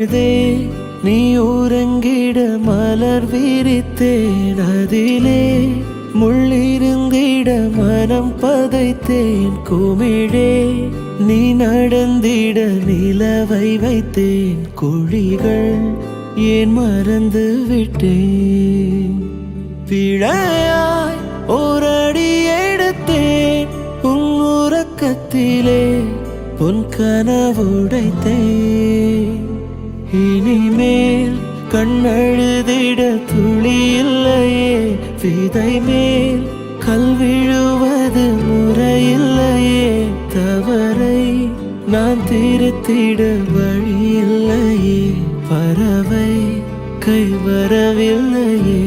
இதே நீ உறங்கிட மலர் விரித்தேன், அதிலே முள்ளிருந்திட மனம் பதைத்தேன். குமிழே நீ நடந்திட நிலவை வைத்தேன், குழிகள் ஏன் மறந்து விட்டேன். பிழையாய் ஓரடி எடுத்தேன், உன் உறக்கத்திலே உன் கனவுடைத்தேன். இனிமேல் கண்ணழுதிட துளி இல்லையே, விதை மேல் கல் விழுவது முறையில்லையே. தவறை நான் திருத்திட வழி இல்லையே, பறவை கை வரவில்லையே.